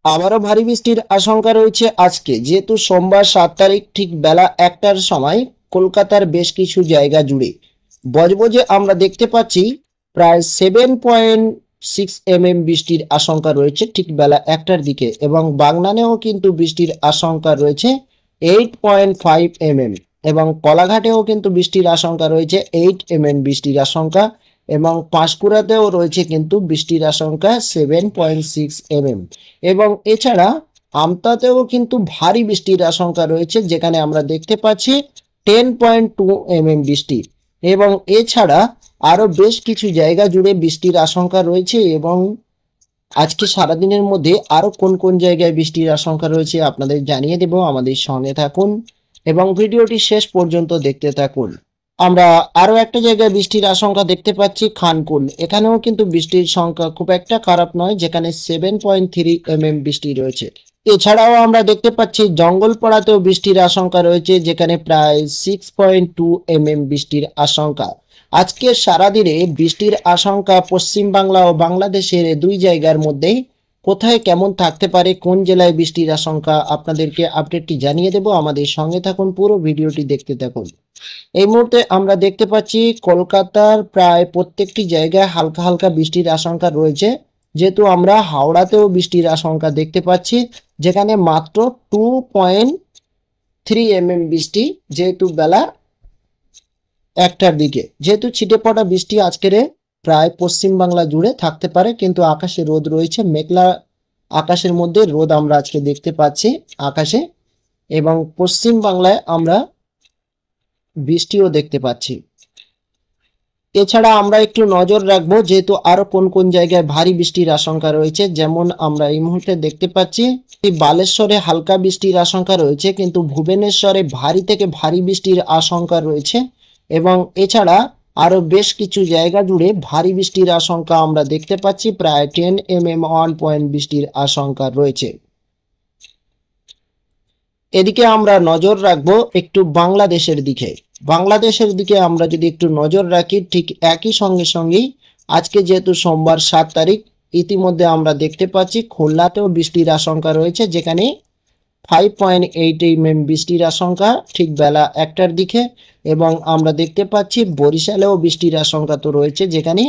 আবারও ভারী বৃষ্টির আশঙ্কা রয়েছে আজকে, যেহেতু সোমবার 7 তারিখ ঠিক বেলা 1টার সময় কলকাতার বেশ কিছু জায়গা জুড়ে বজবজে আমরা দেখতে পাচ্ছি প্রায় 7.6 mm বৃষ্টির আশঙ্কা রয়েছে ঠিক বেলা 1টার দিকে, এবং বাগনানেও কিন্তু বৃষ্টির আশঙ্কা রয়েছে 8.5 mm, এবং কলাঘাটেও কিন্তু বৃষ্টির আশঙ্কা রয়েছে 8 mm বৃষ্টির আশঙ্কা, এবং পাঁশকুড়াতেও রয়েছে কিন্তু বৃষ্টির আশঙ্কা 7.6 mm, এবং এছাড়া আমতাতেও কিন্তু ভারী বৃষ্টির আশঙ্কা রয়েছে যেখানে আমরা দেখতে পাচ্ছি 10.2 mm বৃষ্টি, এবং এছাড়া আরো বেশ কিছু জায়গা জুড়ে বৃষ্টির আশঙ্কা রয়েছে। এবং আজকে সারাদিনের মধ্যে আরো কোন কোন জায়গায় বৃষ্টির আশঙ্কা রয়েছে আপনাদের জানিয়ে দেব, আমাদের সঙ্গে থাকুন এবং ভিডিওটি শেষ পর্যন্ত দেখতে থাকুন। আমরা আরো একটা জায়গায় বৃষ্টির আশঙ্কা দেখতে পাচ্ছি খানকুল, এখানেও কিন্তু বৃষ্টির সংখ্যা খুব একটা খারাপ নয় যেখানে 7.3 mm বৃষ্টি রয়েছে। এছাড়াও আমরা দেখতে পাচ্ছি জঙ্গলপাড়াতেও বৃষ্টির আশঙ্কা রয়েছে যেখানে প্রায় 6.2 mm বৃষ্টির আশঙ্কা। আজকে সারাদিনে বৃষ্টির আশঙ্কা পশ্চিম বাংলা ও বাংলাদেশের দুই জায়গার মধ্যেই কোথায় কেমন থাকতে পারে, কোন জেলায় বৃষ্টির আশঙ্কা, আপনাদেরকে আপডেটটি জানিয়ে দেব, আমাদের সঙ্গে থাকুন, পুরো ভিডিওটি দেখতে থাকুন। এই মুহূর্তে আমরা দেখতে পাচ্ছি কলকাতার প্রায় প্রত্যেকটি জায়গায় হালকা হালকা বৃষ্টির আশঙ্কা রয়েছে, যেহেতু আমরা হাওড়াতেও বৃষ্টির আশঙ্কা দেখতে পাচ্ছি যেখানে মাত্র 2.3 mm বৃষ্টি, যেহেতু বেলা 1টার দিকে, যেহেতু ছিটে পড়া বৃষ্টি আজকের প্রায় পশ্চিম বাংলা জুড়ে থাকতে পারে, কিন্তু আকাশে রোদ রয়েছে, মেঘলা আকাশের মধ্যে রোদ আমরা আজকে দেখতে পাচ্ছি আকাশে, এবং পশ্চিম বাংলায় আমরা বৃষ্টিও দেখতে পাচ্ছি। এছাড়া আমরা একটু নজর রাখবো যেহেতু আরো কোন কোন জায়গায় ভারী বৃষ্টির আশঙ্কা রয়েছে, যেমন আমরা এই মুহূর্তে দেখতে পাচ্ছি বালেশ্বরে হালকা বৃষ্টির আশঙ্কা রয়েছে, কিন্তু ভুবনেশ্বরে ভারী থেকে ভারী বৃষ্টির আশঙ্কা রয়েছে, এবং এছাড়া আরো বেশ কিছু জায়গা জুড়ে ভারী বৃষ্টির আশঙ্কা আমরা দেখতে পাচ্ছি, প্রায় 10 mm 1 বৃষ্টির আশঙ্কা রয়েছে। এদিকে আমরা নজর রাখবো একটু বাংলাদেশের দিকে। বাংলাদেশের দিকে আমরা যদি একটু নজর রাখি, ঠিক একই সঙ্গেই আজকে যেহেতু সোমবার 7 তারিখ, ইতিমধ্যে আমরা দেখতে পাচ্ছি খুলনাতেও বৃষ্টির আশঙ্কা রয়েছে যেখানে 5.8 mm বৃষ্টির আশঙ্কা ঠিক বেলা 1টার দিকে, এবং আমরা দেখতে পাচ্ছি বরিশালেও বৃষ্টির আশঙ্কা তো রয়েছে যেখানে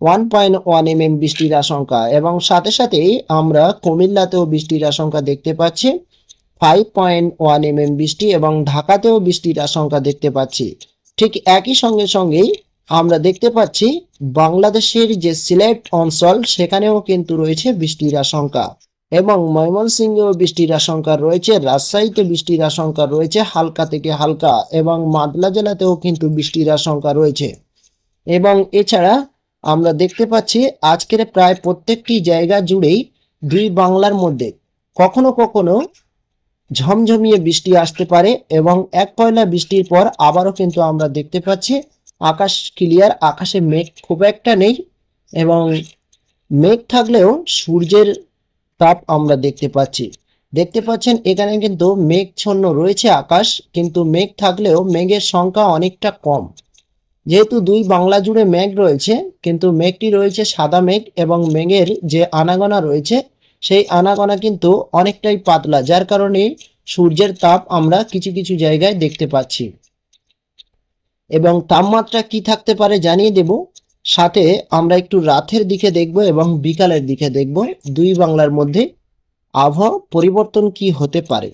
1.1 mm বৃষ্টির আশঙ্কা, এবং সাথে সাথেই আমরা কুমিল্লাতেও বৃষ্টির আশঙ্কা দেখতে পাচ্ছি 5.1 mm বৃষ্টি, এবং ঢাকাতেও বৃষ্টির আশঙ্কা দেখতে পাচ্ছি। ঠিক একই সঙ্গেই আমরা দেখতে পাচ্ছি বাংলাদেশের যে সিলেট অঞ্চল সেখানেও কিন্তু রয়েছে বৃষ্টির আশঙ্কা, এবং ময়মনসিংহেও বৃষ্টির আশঙ্কা রয়েছে, রাজশাহীতে বৃষ্টির আশঙ্কা রয়েছে হালকা থেকে হালকা, এবং মাদলা জেলাতেও কিন্তু বৃষ্টির আশঙ্কা রয়েছে। এবং এছাড়া আমরা দেখতে পাচ্ছি আজকের প্রায় প্রত্যেকটি জায়গা জুড়েই দুই বাংলার মধ্যে কখনো কখনো ঝমঝমিয়ে বৃষ্টি আসতে পারে, এবং এক পয়লা বৃষ্টির পর আবারও কিন্তু আমরা দেখতে পাচ্ছি আকাশ ক্লিয়ার, আকাশে মেঘ খুব একটা নেই, এবং মেঘ থাকলেও সূর্যের তাপ আমরা দেখতে পাচ্ছেন এখানে কিন্তু মেঘছন্ন রয়েছে আকাশ, কিন্তু মেঘ থাকলেও মেঘের সংখ্যা অনেকটা কম, যেহেতু দুই বাংলা জুড়ে মেঘ রয়েছে কিন্তু মেঘটি রয়েছে সাদা মেঘ, এবং মেঘের যে আনাগোনা রয়েছে সেই আনাগোনা কিন্তু অনেকটাই পাতলা, যার কারণে সূর্যের তাপ আমরা কিছু কিছু জায়গায় দেখতে পাচ্ছি। এবং তাপমাত্রা কি থাকতে পারে জানিয়ে দেব, সাথে আমরা একটু রাতের দিকে দেখব এবং বিকালের দিকে দেখব দুই বাংলার মধ্যে আবহাওয়া পরিবর্তন কি হতে পারে।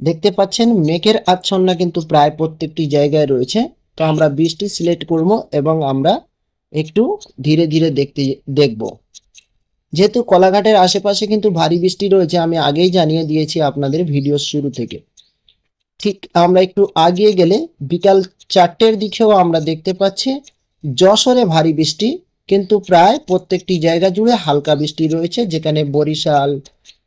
দেখতে পাচ্ছেন মেঘের আচ্ছন্ন কিন্তু প্রায় প্রত্যেকটি জায়গায় রয়েছে, তো আমরা বৃষ্টি সিলেক্ট করব এবং আমরা একটু ধীরে ধীরে দেখব। যেহেতু কলাঘাটের আশেপাশে কিন্তু ভারী বৃষ্টি রয়েছে, আমি আগেই জানিয়ে দিয়েছি আপনাদের ভিডিও শুরু থেকে। ঠিক আমরা একটু আগিয়ে গেলে বিকাল 4টের দিকেও আমরা দেখতে পাচ্ছি যশোরে ভারী বৃষ্টি, কিন্তু প্রায় প্রত্যেকটি জায়গা জুড়ে হালকা বৃষ্টি রয়েছে, যেখানে বরিশাল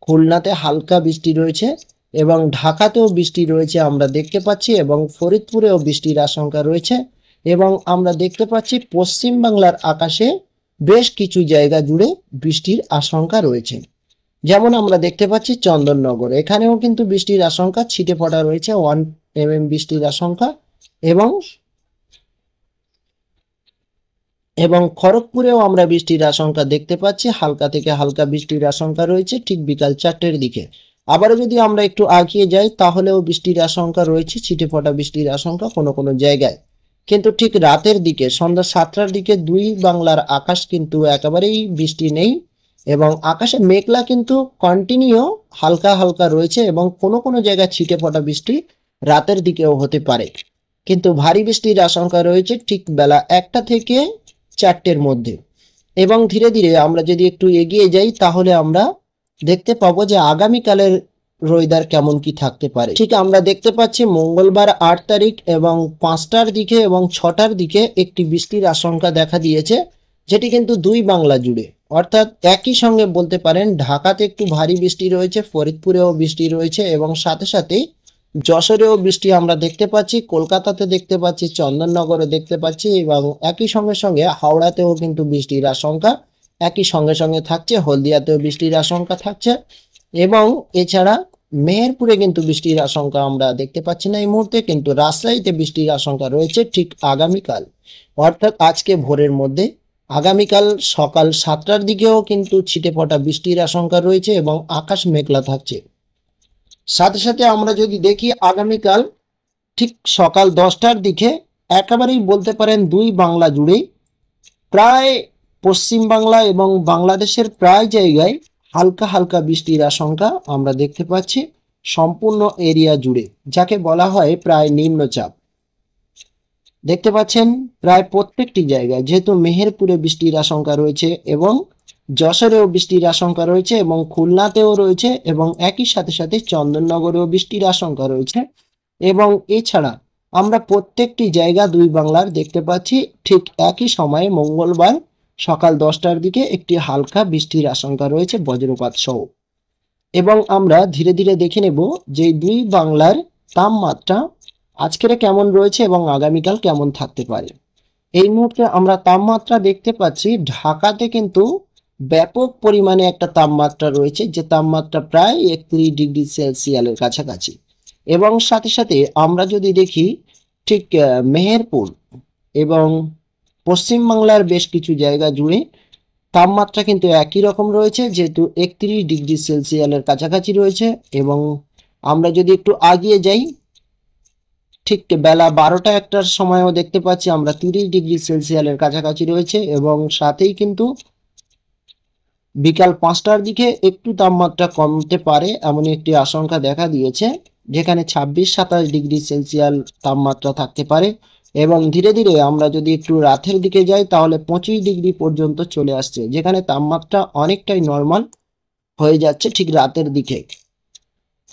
খুলনাতে হালকা বৃষ্টি রয়েছে, এবং ঢাকাতেও বৃষ্টি রয়েছে আমরা দেখতে পাচ্ছি, এবং ফরিদপুরেও বৃষ্টির আশঙ্কা রয়েছে, এবং আমরা দেখতে পাচ্ছি পশ্চিম বাংলার আকাশে বেশ কিছু জায়গা জুড়ে বৃষ্টির আশঙ্কা রয়েছে। যেমন আমরা দেখতে পাচ্ছি চন্দননগর, এখানেও কিন্তু বৃষ্টির আশঙ্কা, ছিটে পড়া রয়েছে 1 mm বৃষ্টির আশঙ্কা, এবং এবং খড়গপুরেও আমরা বৃষ্টির আশঙ্কা দেখতে পাচ্ছি, হালকা থেকে হালকা বৃষ্টির আশঙ্কা রয়েছে ঠিক বিকাল 4টের দিকে। আবারও যদি আমরা একটু আগিয়ে যাই তাহলেও বৃষ্টির আশঙ্কা রয়েছে, ছিটেফোঁটা বৃষ্টির আশঙ্কা কোনো কোনো জায়গায়। কিন্তু ঠিক রাতের দিকে সন্ধ্যা 7টার দিকে দুই বাংলার আকাশ কিন্তু একেবারেই বৃষ্টি নেই, এবং আকাশে মেঘলা কিন্তু কন্টিনিউ হালকা হালকা রয়েছে, এবং কোনো কোনো জায়গায় ছিটেফোঁটা বৃষ্টি রাতের দিকেও হতে পারে। কিন্তু ভারী বৃষ্টির আশঙ্কা রয়েছে ঠিক বেলা 1টা থেকে 4টের মধ্যে। এবং ধীরে ধীরে আমরা যদি একটু এগিয়ে যাই তাহলে আমরা দেখতে পাবো যে আগামীকালের ওয়েদার কেমন কি থাকতে পারে। ঠিক আমরা দেখতে পাচ্ছি মঙ্গলবার 8 তারিখ এবং 5টার দিকে এবং 6টার দিকে একটি বৃষ্টির আশঙ্কা দেখা দিয়েছে, যেটি কিন্তু দুই বাংলা জুড়ে, অর্থাৎ একই সঙ্গে বলতে পারেন ঢাকাতে একটু ভারী বৃষ্টি রয়েছে, ফরিদপুরেও বৃষ্টি রয়েছে, এবং সাথে সাথে যশোরেও বৃষ্টি আমরা দেখতে পাচ্ছি, কলকাতাতে দেখতে পাচ্ছি, চন্দননগরে দেখতে পাচ্ছি, এবং একই সঙ্গে সঙ্গে হাওড়াতেও কিন্তু বৃষ্টির আশঙ্কা একই সঙ্গে সঙ্গে থাকছে, হলদিয়াতেও বৃষ্টির আশঙ্কা থাকছে, এবং এছাড়া মেহেরপুরে কিন্তু বৃষ্টির আশঙ্কা আমরা দেখতে পাচ্ছি না এই মুহূর্তে, কিন্তু রাজশাহীতে বৃষ্টির আশঙ্কা রয়েছে ঠিক আগামীকাল, অর্থাৎ আজকে ভোরের মধ্যে। আগামীকাল সকাল 7টার দিকেও কিন্তু ছিটেফোঁটা বৃষ্টির আশঙ্কা রয়েছে এবং আকাশ মেঘলা থাকছে। সাথে সাথে আমরা যদি দেখি আগামীকাল ঠিক সকাল 10টার দিকে একেবারেই বলতে পারেন দুই বাংলা জুড়েই প্রায় পশ্চিম বাংলা এবং বাংলাদেশের প্রায় জায়গায় হালকা হালকা বৃষ্টির আশঙ্কা আমরা দেখতে পাচ্ছি সম্পূর্ণ এরিয়া জুড়ে, যাকে বলা হয় প্রায় নিম্নচাপ। দেখতে পাচ্ছেন প্রায় প্রত্যেকটি জায়গায়, যেহেতু মেহেরপুরে বৃষ্টির আশঙ্কা রয়েছে এবং যশোরেও বৃষ্টির আশঙ্কা রয়েছে এবং খুলনাতেও রয়েছে, এবং একই সাথে সাথে চন্দননগরেও বৃষ্টির আশঙ্কা রয়েছে, এবং এছাড়া আমরা প্রত্যেকটি জায়গা দুই বাংলার দেখতে পাচ্ছি ঠিক একই সময়ে মঙ্গলবার সকাল 10টার দিকে একটি হালকা বৃষ্টির আশঙ্কা রয়েছে বজ্রপাত সহ। এবং আমরা ধীরে ধীরে দেখে নেব যে দুই বাংলার তাপমাত্রা আজকের কেমন রয়েছে এবং আগামীকাল কেমন থাকতে পারে। এই মুহূর্তে আমরা তাপমাত্রা দেখতে পাচ্ছি ঢাকাতে কিন্তু ব্যাপক পরিমাণে একটা তাপমাত্রা রয়েছে, যে তাপমাত্রা প্রায় 31 ডিগ্রি সেলসিয়াসের কাছাকাছি। এবং সাথে সাথে আমরা যদি দেখি ঠিক মেহেরপুর এবং পশ্চিমবাংলার বেশ কিছু জায়গা জুড়ে তাপমাত্রা কিন্তু একই রকম রয়েছে, যেহেতু 31 ডিগ্রি সেলসিয়াসের কাছাকাছি রয়েছে। এবং আমরা যদি একটু আগিয়ে যাই ঠিক বেলা 12টা 1টার সময়ও দেখতে পাচ্ছি আমরা 30 ডিগ্রি সেলসিয়াসের কাছাকাছি রয়েছে, এবং সাথেই কিন্তু বিকাল 5টার দিকে একটু তাপমাত্রা কমতে পারে এমনই একটি আশঙ্কা দেখা দিয়েছে, যেখানে 26-27 ডিগ্রি সেলসিয়াস তাপমাত্রা থাকতে পারে। এবং ধীরে ধীরে আমরা যদি একটু রাতের দিকে যাই তাহলে 25 ডিগ্রি পর্যন্ত চলে আসছে, যেখানে তাপমাত্রা অনেকটাই নর্মাল হয়ে যাচ্ছে ঠিক রাতের দিকে।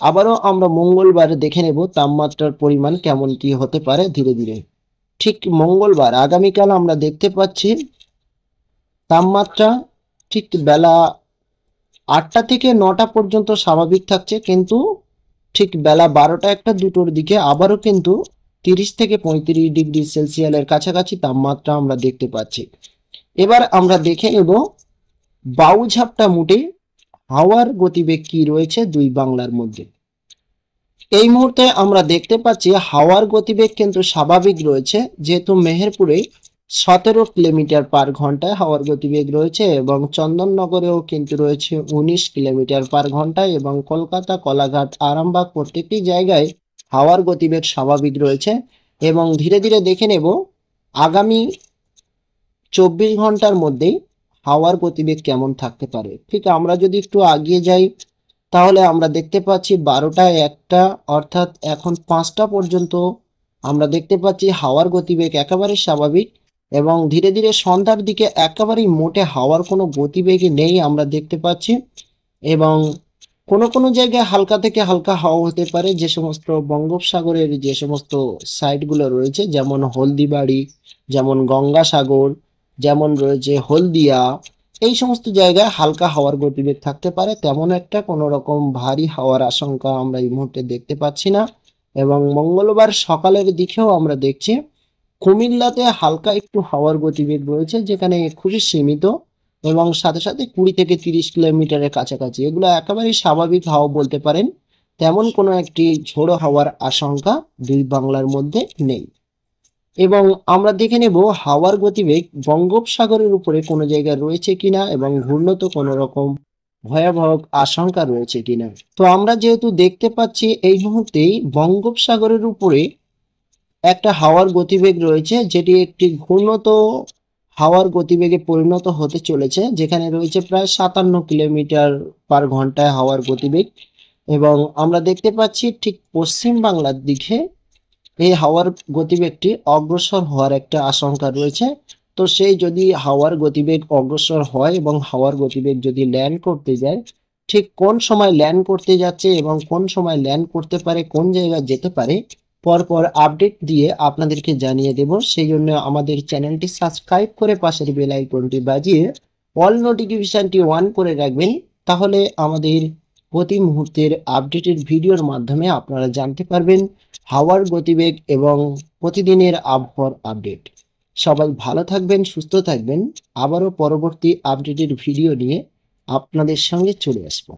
আবারও আমরা মঙ্গলবারে দেখে নেব তাপমাত্রার পরিমাণ কেমন কি হতে পারে ধীরে ধীরে। ঠিক মঙ্গলবার আগামীকাল আমরা দেখতে পাচ্ছি তাপমাত্রা ঠিক বেলা 8টা থেকে 9টা পর্যন্ত স্বাভাবিক থাকছে, কিন্তু ঠিক বেলা 12টা 1টা 2টোর দিকে আবারও কিন্তু 30 থেকে 35 ডিগ্রি সেলসিয়াসের কাছাকাছি তাপমাত্রা আমরা দেখতে পাচ্ছি। এবার আমরা দেখে নেব বাউঝাপটা মুটে হাওয়ার গতিবেগ কি রয়েছে দুই বাংলার মধ্যে। এই মুহূর্তে আমরা দেখতে পাচ্ছি হাওয়ার গতিবেগ কিন্তু স্বাভাবিক রয়েছে, যেহেতু মেহেরপুরে 17 কিলোমিটার/ঘন্টায় হাওয়ার গতিবেগ রয়েছে, এবং চন্দননগরেও কিন্তু রয়েছে 19 কিলোমিটার/ঘন্টায়, এবং কলকাতা, কলাঘাট, আরামবাগ প্রত্যেকটি জায়গায় হাওয়ার গতিবেগ স্বাভাবিক রয়েছে। এবং ধীরে ধীরে দেখে নেব আগামী 24 ঘন্টার মধ্যেই হাওয়ার গতিবেগ কেমন থাকতে পারে। ঠিক আমরা যদি একটু আগিয়ে যাই তাহলে আমরা দেখতে পাচ্ছি 12টা 1টা অর্থাৎ এখন 5টা পর্যন্ত আমরা দেখতে পাচ্ছি হাওয়ার গতিবেগ একেবারে স্বাভাবিক, এবং ধীরে ধীরে সন্ধ্যার দিকে একেবারেই মোটে হাওয়ার কোনো গতিবেগই নেই আমরা দেখতে পাচ্ছি। এবং কোনো কোনো জায়গায় হালকা থেকে হালকা হাওয়া হতে পারে, যে সমস্ত বঙ্গোপসাগরের যে সমস্ত সাইডগুলো রয়েছে, যেমন হলদিবাড়ি, যেমন গঙ্গাসাগর, যেমন রয়েছে হলদিয়া, এই সমস্ত জায়গায় হালকা হাওয়ার গতিবেগ থাকতে পারে। তেমন একটা কোনো রকম ভারী হাওয়ার আশঙ্কা আমরা এই মুহূর্তে দেখতে পাচ্ছি না। এবং মঙ্গলবার সকালের দিকেও আমরা দেখছি কুমিল্লাতে হালকা একটু হাওয়ার গতিবেগ রয়েছে, যেখানে খুবই সীমিত, এবং সাথে সাথে 20 থেকে 30 কিলোমিটারের কাছাকাছি। এগুলো একেবারেই স্বাভাবিক হাওয়া বলতে পারেন, তেমন কোনো একটি ঝোড়ো হাওয়ার আশঙ্কা দুই বাংলার মধ্যে নেই। এবং আমরা দেখে নেব হাওয়ার গতিবেগ বঙ্গোপসাগরের উপরে কোনো জায়গায় রয়েছে কিনা এবং ঘূর্ণত কোনো রকম ভয়াবহ আশঙ্কা রয়েছে কিনা। তো আমরা যেহেতু দেখতে পাচ্ছি এই মুহূর্তেই বঙ্গোপসাগরের উপরে একটা হাওয়ার গতিবেগ রয়েছে, যেটি একটি ঘূর্ণত হাওয়ার গতিবেগে পরিণত হতে চলেছে, যেখানে রয়েছে প্রায় 57 কিলোমিটার/ঘন্টায় হাওয়ার গতিবেগ। এবং আমরা দেখতে পাচ্ছি ঠিক পশ্চিম বাংলার দিকে এই হাওয়ার গতিবেগটি অগ্রসর হওয়ার একটা আশঙ্কা রয়েছে। তো সেই যদি হাওয়ার গতিবেগ অগ্রসর হয় এবং হাওয়ার গতিবেগ যদি ল্যান্ড করতে যায়, ঠিক কোন সময় ল্যান্ড করতে যাচ্ছে এবং কোন সময় ল্যান্ড করতে পারে, কোন জায়গায় যেতে পারে, পরপর আপডেট দিয়ে আপনাদেরকে জানিয়ে দেব। সেই জন্য আমাদের চ্যানেলটি সাবস্ক্রাইব করে পাশের বেল আইকনটি বাজিয়ে অল নোটিফিকেশনটি অন করে রাখবেন। তাহলে আমাদের প্রতি মুহূর্তের আপডেটের ভিডিওর মাধ্যমে আপনারা জানতে পারবেন হাওয়ার গতিবেগ এবং প্রতিদিনের আবহাওয়ার আপডেট। সবাই ভালো থাকবেন, সুস্থ থাকবেন। আবারও পরবর্তী আপডেটের ভিডিও নিয়ে আপনাদের সঙ্গে চলে আসবো।